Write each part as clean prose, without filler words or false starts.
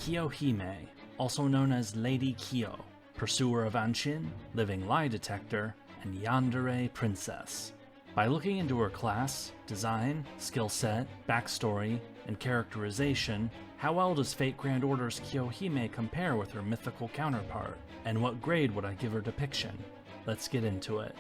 Kiyohime, also known as Lady Kiyo, pursuer of Anshin, living lie detector, and Yandere princess. By looking into her class, design, skill set, backstory, and characterization, how well does Fate Grand Order's Kiyohime compare with her mythical counterpart? And what grade would I give her depiction? Let's get into it.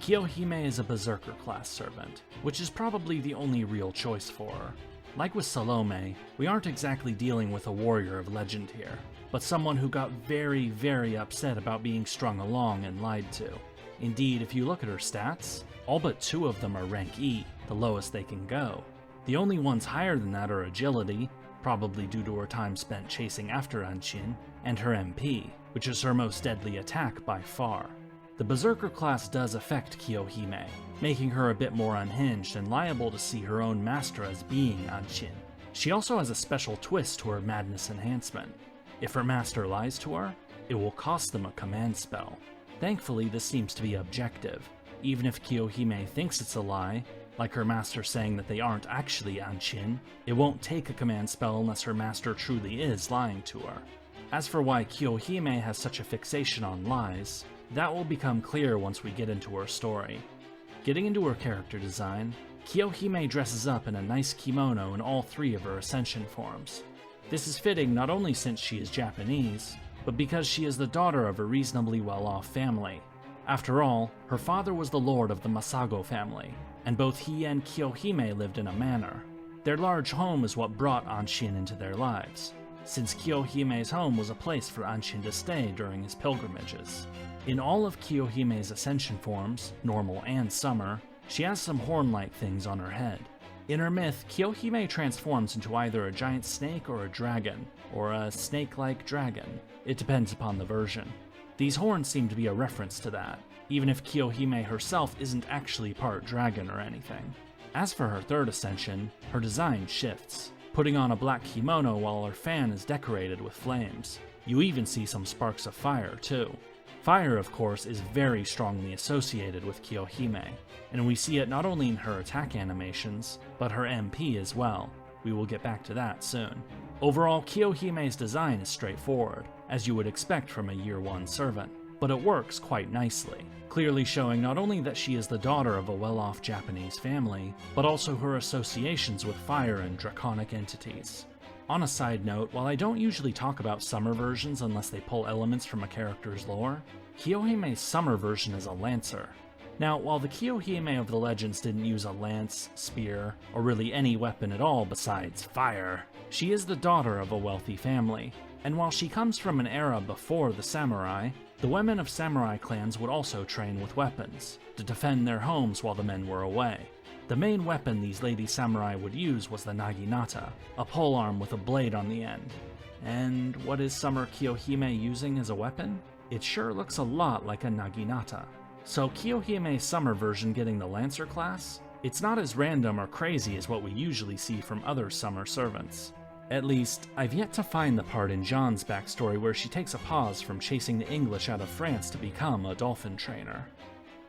Kiyohime is a Berserker class servant, which is probably the only real choice for her. Like with Salome, we aren't exactly dealing with a warrior of legend here, but someone who got very upset about being strung along and lied to. Indeed, if you look at her stats, all but 2 of them are rank E, the lowest they can go. The only ones higher than that are agility, probably due to her time spent chasing after Anshin, and her MP, which is her most deadly attack by far. The Berserker class does affect Kiyohime, making her a bit more unhinged and liable to see her own master as being Anshin. She also has a special twist to her madness enhancement. If her master lies to her, it will cost them a command spell. Thankfully, this seems to be objective. Even if Kiyohime thinks it's a lie, like her master saying that they aren't actually Anshin, it won't take a command spell unless her master truly is lying to her. As for why Kiyohime has such a fixation on lies, that will become clear once we get into her story. Getting into her character design, Kiyohime dresses up in a nice kimono in all 3 of her ascension forms. This is fitting not only since she is Japanese, but because she is the daughter of a reasonably well-off family. After all, her father was the lord of the Masago family, and both he and Kiyohime lived in a manor. Their large home is what brought Anshin into their lives, since Kiyohime's home was a place for Anshin to stay during his pilgrimages. In all of Kiyohime's ascension forms, normal and summer, she has some horn-like things on her head. In her myth, Kiyohime transforms into either a giant snake or a dragon, or a snake-like dragon. It depends upon the version. These horns seem to be a reference to that, even if Kiyohime herself isn't actually part dragon or anything. As for her 3rd ascension, her design shifts, putting on a black kimono while her fan is decorated with flames. You even see some sparks of fire, too. Fire, of course, is very strongly associated with Kiyohime, and we see it not only in her attack animations, but her MP as well. We will get back to that soon. Overall, Kiyohime's design is straightforward, as you would expect from a Year 1 servant, but it works quite nicely, clearly showing not only that she is the daughter of a well-off Japanese family, but also her associations with fire and draconic entities. On a side note, while I don't usually talk about summer versions unless they pull elements from a character's lore, Kiyohime's summer version is a lancer. Now, while the Kiyohime of the legends didn't use a lance, spear, or really any weapon at all besides fire, she is the daughter of a wealthy family, and while she comes from an era before the samurai, the women of samurai clans would also train with weapons, to defend their homes while the men were away. The main weapon these lady samurai would use was the naginata, a polearm with a blade on the end. And what is Summer Kiyohime using as a weapon? It sure looks a lot like a naginata. So Kiyohime's summer version getting the Lancer class? It's not as random or crazy as what we usually see from other summer servants. At least, I've yet to find the part in Jeanne's backstory where she takes a pause from chasing the English out of France to become a dolphin trainer.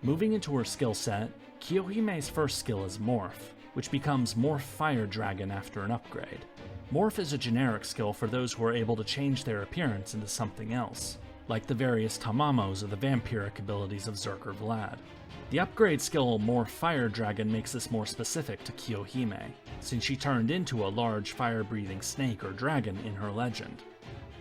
Moving into her skill set, Kiyohime's first skill is Morph, which becomes Morph Fire Dragon after an upgrade. Morph is a generic skill for those who are able to change their appearance into something else, like the various Tamamos or the vampiric abilities of Zerker Vlad. The upgrade skill Morph Fire Dragon makes this more specific to Kiyohime, since she turned into a large fire-breathing snake or dragon in her legend.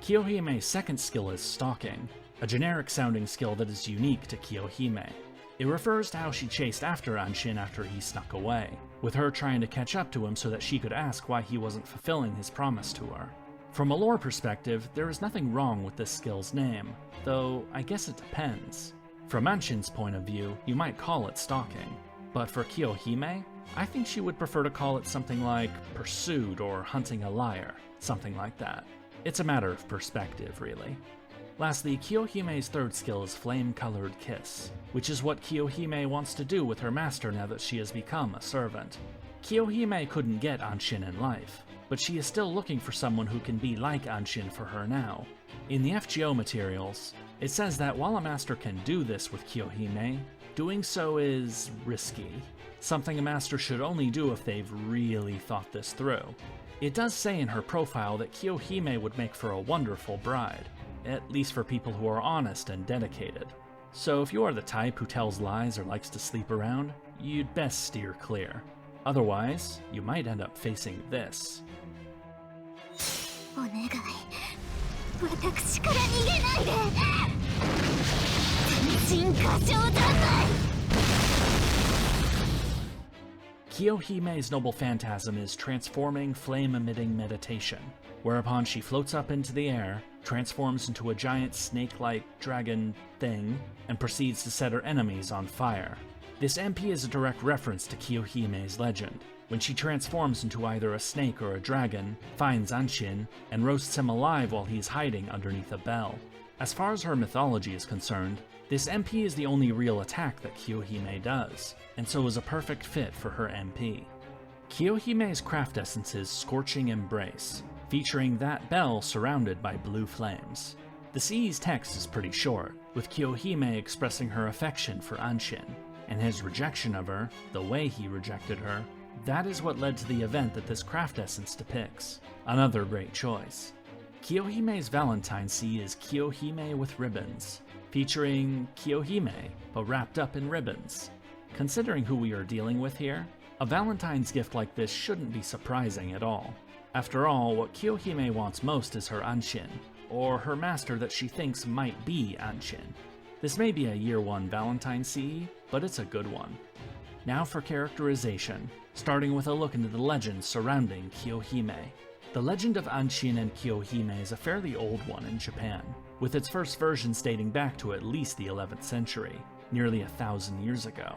Kiyohime's second skill is Stalking, a generic-sounding skill that is unique to Kiyohime. It refers to how she chased after Anshin after he snuck away, with her trying to catch up to him so that she could ask why he wasn't fulfilling his promise to her. From a lore perspective, there is nothing wrong with this skill's name, though I guess it depends. From Anshin's point of view, you might call it Stalking, but for Kiyohime, I think she would prefer to call it something like Pursued or Hunting a Liar, something like that. It's a matter of perspective, really. Lastly, Kiyohime's third skill is Flame-Colored Kiss, which is what Kiyohime wants to do with her master now that she has become a servant. Kiyohime couldn't get Anshin in life, but she is still looking for someone who can be like Anshin for her now. In the FGO materials, it says that while a master can do this with Kiyohime, Doing so is risky, something a master should only do if they've really thought this through. It does say in her profile that Kiyohime would make for a wonderful bride, at least for people who are honest and dedicated. So if you are the type who tells lies or likes to sleep around, you'd best steer clear. Otherwise, you might end up facing this. Kiyohime's noble phantasm is transforming flame-emitting meditation, whereupon she floats up into the air, transforms into a giant snake-like dragon thing, and proceeds to set her enemies on fire. This MP is a direct reference to Kiyohime's legend, when she transforms into either a snake or a dragon, finds Anshin, and roasts him alive while he is hiding underneath a bell. As far as her mythology is concerned, this MP is the only real attack that Kiyohime does, and so is a perfect fit for her MP. Kiyohime's craft essence is Scorching Embrace, featuring that bell surrounded by blue flames. The CE's text is pretty short, with Kiyohime expressing her affection for Anshin, and his rejection of her, the way he rejected her. That is what led to the event that this craft essence depicts. Another great choice. Kiyohime's Valentine CE is Kiyohime with ribbons, featuring Kiyohime, but wrapped up in ribbons. Considering who we are dealing with here, a Valentine's gift like this shouldn't be surprising at all. After all, what Kiyohime wants most is her Anshin, or her master that she thinks might be Anshin. This may be a Year 1 Valentine CE, but it's a good one. Now for characterization, starting with a look into the legends surrounding Kiyohime. The legend of Anshin and Kiyohime is a fairly old one in Japan, with its first versions dating back to at least the 11th century, nearly 1,000 years ago.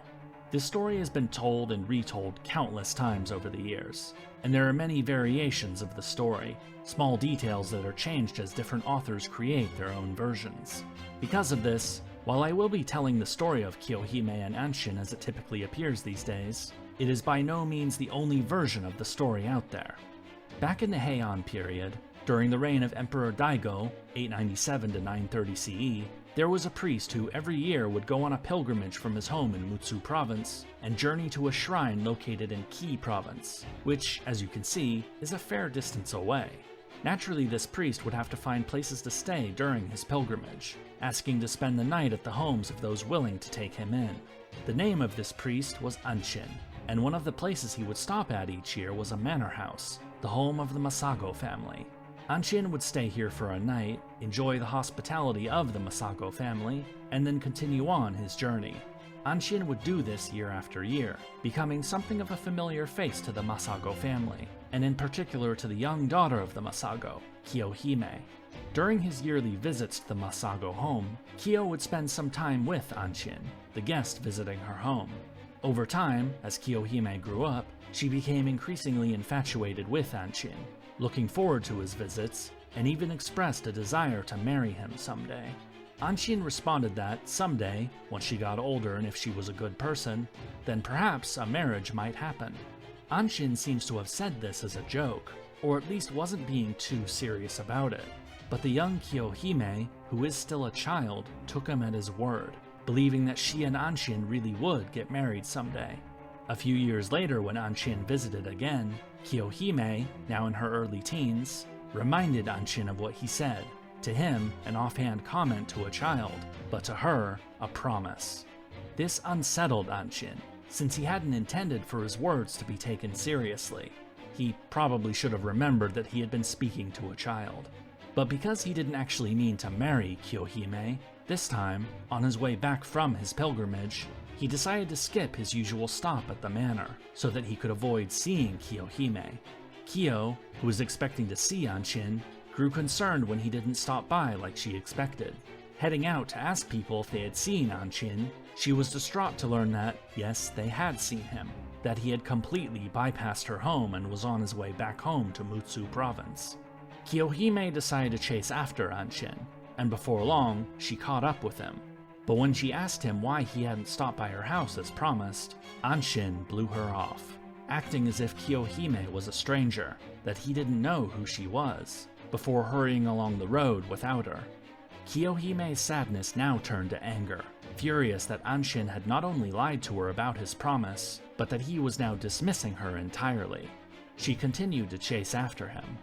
This story has been told and retold countless times over the years, and there are many variations of the story, small details that are changed as different authors create their own versions. Because of this, while I will be telling the story of Kiyohime and Anshin as it typically appears these days, it is by no means the only version of the story out there. Back in the Heian period, during the reign of Emperor Daigo, 897 to 930 CE, there was a priest who every year would go on a pilgrimage from his home in Mutsu province and journey to a shrine located in Ki province, which, as you can see, is a fair distance away. Naturally, this priest would have to find places to stay during his pilgrimage, asking to spend the night at the homes of those willing to take him in. The name of this priest was Anshin, and one of the places he would stop at each year was a manor house, the home of the Masago family. Anshin would stay here for a night, enjoy the hospitality of the Masago family, and then continue on his journey. Anshin would do this year after year, becoming something of a familiar face to the Masago family, and in particular to the young daughter of the Masago, Kiyohime. During his yearly visits to the Masago home, Kiyo would spend some time with Anshin, the guest visiting her home. Over time, as Kiyohime grew up, she became increasingly infatuated with Anshin, looking forward to his visits, and even expressed a desire to marry him someday. Anshin responded that someday, once she got older and if she was a good person, then perhaps a marriage might happen. Anshin seems to have said this as a joke, or at least wasn't being too serious about it, but the young Kiyohime, who is still a child, took him at his word, believing that she and Anshin really would get married someday. A few years later, when Anshin visited again, Kiyohime, now in her early teens, reminded Anshin of what he said. To him, an offhand comment to a child, but to her, a promise. This unsettled Anshin, since he hadn't intended for his words to be taken seriously. He probably should have remembered that he had been speaking to a child. But because he didn't actually mean to marry Kiyohime, this time, on his way back from his pilgrimage, he decided to skip his usual stop at the manor, so that he could avoid seeing Kiyohime. Kiyo, who was expecting to see Anshin, grew concerned when he didn't stop by like she expected. Heading out to ask people if they had seen Anshin, she was distraught to learn that, yes, they had seen him, that he had completely bypassed her home and was on his way back home to Mutsu province. Kiyohime decided to chase after Anshin, and before long, she caught up with him. But when she asked him why he hadn't stopped by her house as promised, Anshin blew her off, acting as if Kiyohime was a stranger, that he didn't know who she was, before hurrying along the road without her. Kiyohime's sadness now turned to anger, furious that Anshin had not only lied to her about his promise, but that he was now dismissing her entirely. She continued to chase after him.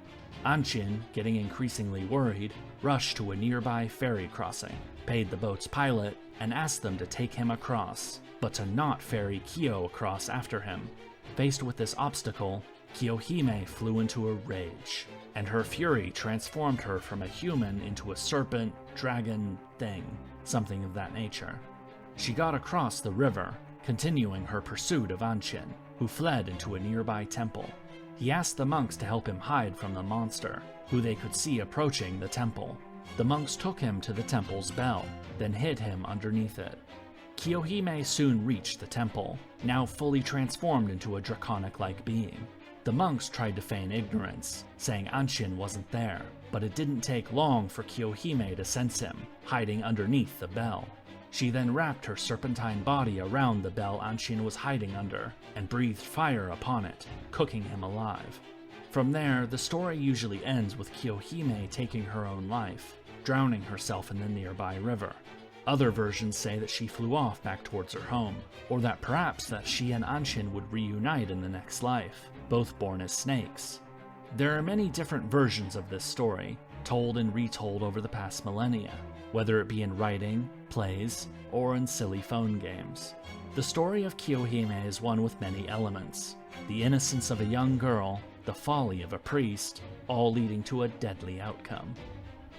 Anshin, getting increasingly worried, rushed to a nearby ferry crossing, paid the boat's pilot, and asked them to take him across, but to not ferry Kyo across after him. Faced with this obstacle, Kiyohime flew into a rage, and her fury transformed her from a human into a serpent, dragon, thing, something of that nature. She got across the river, continuing her pursuit of Anshin, who fled into a nearby temple. He asked the monks to help him hide from the monster, who they could see approaching the temple. The monks took him to the temple's bell, then hid him underneath it. Kiyohime soon reached the temple, now fully transformed into a draconic-like being. The monks tried to feign ignorance, saying Anshin wasn't there, but it didn't take long for Kiyohime to sense him, hiding underneath the bell. She then wrapped her serpentine body around the bell Anshin was hiding under, and breathed fire upon it, cooking him alive. From there, the story usually ends with Kiyohime taking her own life, drowning herself in the nearby river. Other versions say that she flew off back towards her home, or that perhaps that she and Anshin would reunite in the next life, both born as snakes. There are many different versions of this story, told and retold over the past millennia, whether it be in writing, plays, or in silly phone games. The story of Kiyohime is one with many elements. The innocence of a young girl, the folly of a priest, all leading to a deadly outcome.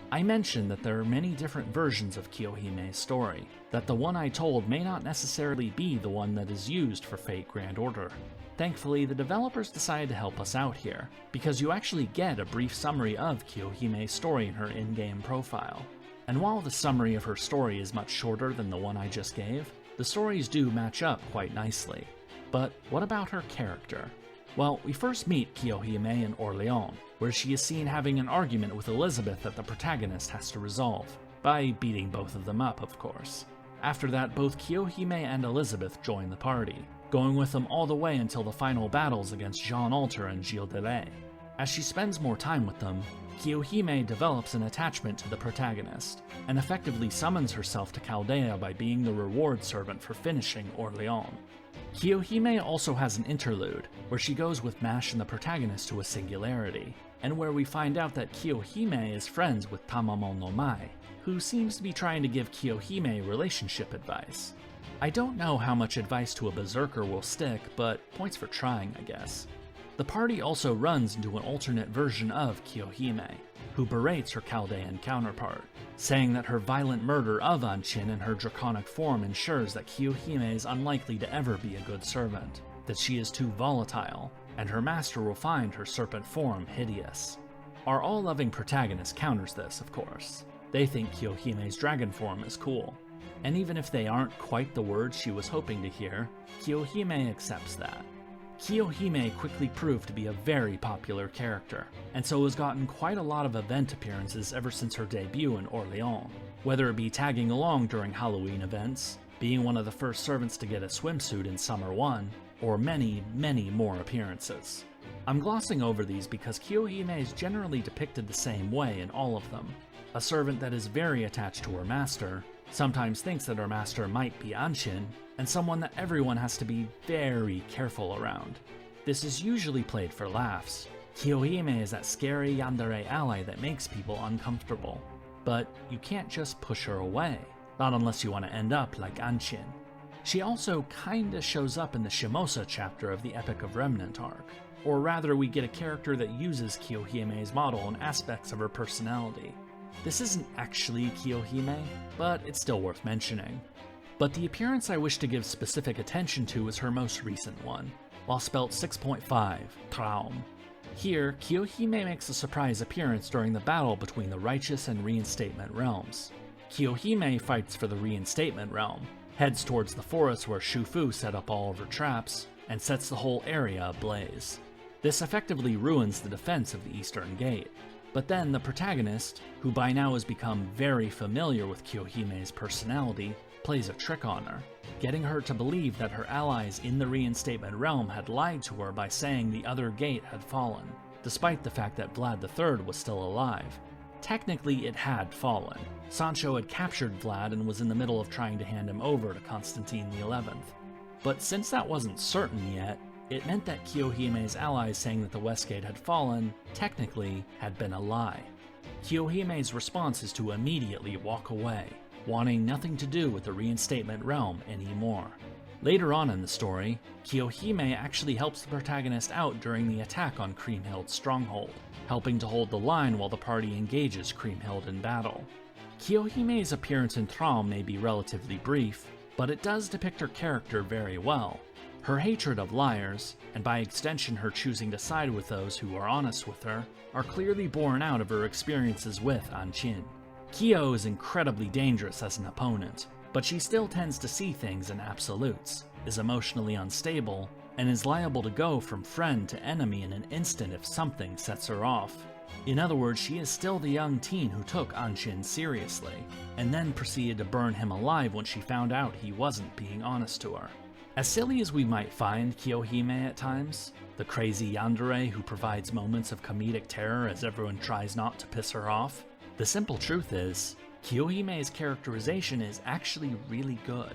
I mentioned that there are many different versions of Kiyohime's story, that the one I told may not necessarily be the one that is used for Fate Grand Order. Thankfully, the developers decided to help us out here, because you actually get a brief summary of Kiyohime's story in her in-game profile. And while the summary of her story is much shorter than the one I just gave, the stories do match up quite nicely. But what about her character? Well, we first meet Kiyohime in Orléans, where she is seen having an argument with Elizabeth that the protagonist has to resolve, by beating both of them up, of course. After that, both Kiyohime and Elizabeth join the party, going with them all the way until the final battles against Jean Alter and Gilles de Rais. As she spends more time with them, Kiyohime develops an attachment to the protagonist, and effectively summons herself to Chaldea by being the reward servant for finishing Orléans. Kiyohime also has an interlude, where she goes with Mash and the protagonist to a singularity, and where we find out that Kiyohime is friends with Tamamo no Mai, who seems to be trying to give Kiyohime relationship advice. I don't know how much advice to a berserker will stick, but points for trying, I guess. The party also runs into an alternate version of Kiyohime, who berates her Chaldean counterpart, saying that her violent murder of Anshin in her draconic form ensures that Kiyohime is unlikely to ever be a good servant, that she is too volatile, and her master will find her serpent form hideous. Our all-loving protagonist counters this, of course. They think Kiyohime's dragon form is cool, and even if they aren't quite the words she was hoping to hear, Kiyohime accepts that. Kiyohime quickly proved to be a very popular character, and so has gotten quite a lot of event appearances ever since her debut in Orléans, whether it be tagging along during Halloween events, being one of the first servants to get a swimsuit in Summer 1, or many, many more appearances. I'm glossing over these because Kiyohime is generally depicted the same way in all of them. A servant that is very attached to her master, sometimes thinks that her master might be Anshin, and someone that everyone has to be very careful around. This is usually played for laughs. Kiyohime is that scary Yandere ally that makes people uncomfortable. But you can't just push her away, not unless you want to end up like Anshin. She also kinda shows up in the Shimosa chapter of the Epic of Remnant arc, or rather we get a character that uses Kiyohime's model and aspects of her personality. This isn't actually Kiyohime, but it's still worth mentioning. But the appearance I wish to give specific attention to is her most recent one, while spelt 6.5, Traum. Here, Kiyohime makes a surprise appearance during the battle between the Righteous and Reinstatement realms. Kiyohime fights for the Reinstatement realm, heads towards the forest where Shufu set up all of her traps, and sets the whole area ablaze. This effectively ruins the defense of the Eastern Gate. But then the protagonist, who by now has become very familiar with Kiyohime's personality, plays a trick on her, getting her to believe that her allies in the Reinstatement realm had lied to her by saying the other gate had fallen, despite the fact that Vlad III was still alive. Technically, it had fallen. Sancho had captured Vlad and was in the middle of trying to hand him over to Constantine XI. But since that wasn't certain yet, it meant that Kiyohime's allies saying that the West Gate had fallen, technically, had been a lie. Kiyohime's response is to immediately walk away, wanting nothing to do with the reinstatement realm anymore. Later on in the story, Kiyohime actually helps the protagonist out during the attack on Kriemhild's stronghold, helping to hold the line while the party engages Kriemhild in battle. Kiyohime's appearance in Traum may be relatively brief, but it does depict her character very well. Her hatred of liars, and by extension her choosing to side with those who are honest with her, are clearly born out of her experiences with Anshin. Kiyo is incredibly dangerous as an opponent, but she still tends to see things in absolutes, is emotionally unstable, and is liable to go from friend to enemy in an instant if something sets her off. In other words, she is still the young teen who took Anshin seriously, and then proceeded to burn him alive when she found out he wasn't being honest to her. As silly as we might find Kiyohime at times, the crazy Yandere who provides moments of comedic terror as everyone tries not to piss her off, the simple truth is, Kiyohime's characterization is actually really good.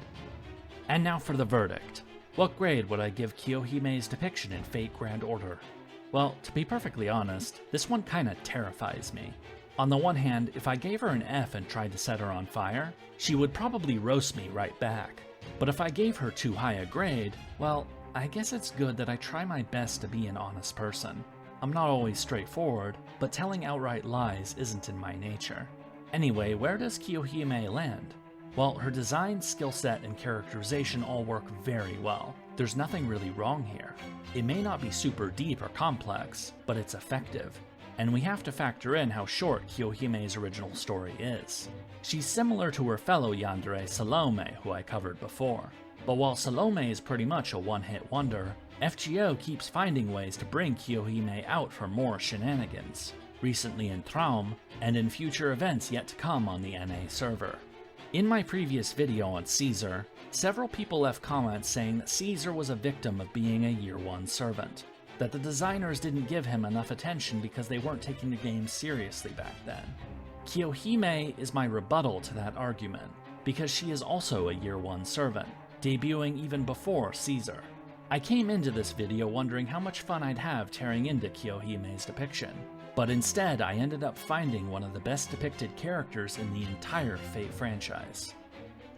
And now for the verdict. What grade would I give Kiyohime's depiction in Fate Grand Order? Well, to be perfectly honest, this one kinda terrifies me. On the one hand, if I gave her an F and tried to set her on fire, she would probably roast me right back. But if I gave her too high a grade, well, I guess it's good that I try my best to be an honest person. I'm not always straightforward, but telling outright lies isn't in my nature. Anyway, where does Kiyohime land? Well, her design, skill set, and characterization all work very well. There's nothing really wrong here. It may not be super deep or complex, but it's effective. And we have to factor in how short Kiyohime's original story is. She's similar to her fellow yandere Salome, who I covered before. But while Salome is pretty much a one-hit wonder, FGO keeps finding ways to bring Kiyohime out for more shenanigans, recently in Traum, and in future events yet to come on the NA server. In my previous video on Caesar, several people left comments saying that Caesar was a victim of being a Year 1 servant, that the designers didn't give him enough attention because they weren't taking the game seriously back then. Kiyohime is my rebuttal to that argument, because she is also a Year 1 servant, debuting even before Caesar. I came into this video wondering how much fun I'd have tearing into Kiyohime's depiction, but instead I ended up finding one of the best depicted characters in the entire Fate franchise.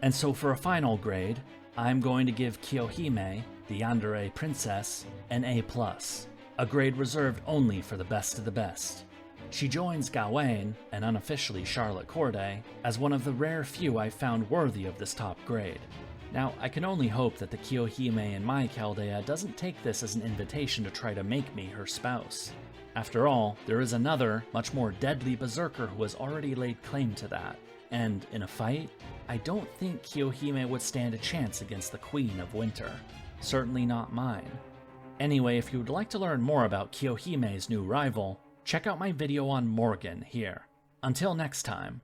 And so for a final grade, I'm going to give Kiyohime, the Yandere princess, an A+, a grade reserved only for the best of the best. She joins Gawain, and unofficially Charlotte Corday, as one of the rare few I've found worthy of this top grade. Now, I can only hope that the Kiyohime in my Chaldea doesn't take this as an invitation to try to make me her spouse. After all, there is another, much more deadly berserker who has already laid claim to that, and in a fight, I don't think Kiyohime would stand a chance against the Queen of Winter. Certainly not mine. Anyway, if you would like to learn more about Kiyohime's new rival, check out my video on Morgan here. Until next time,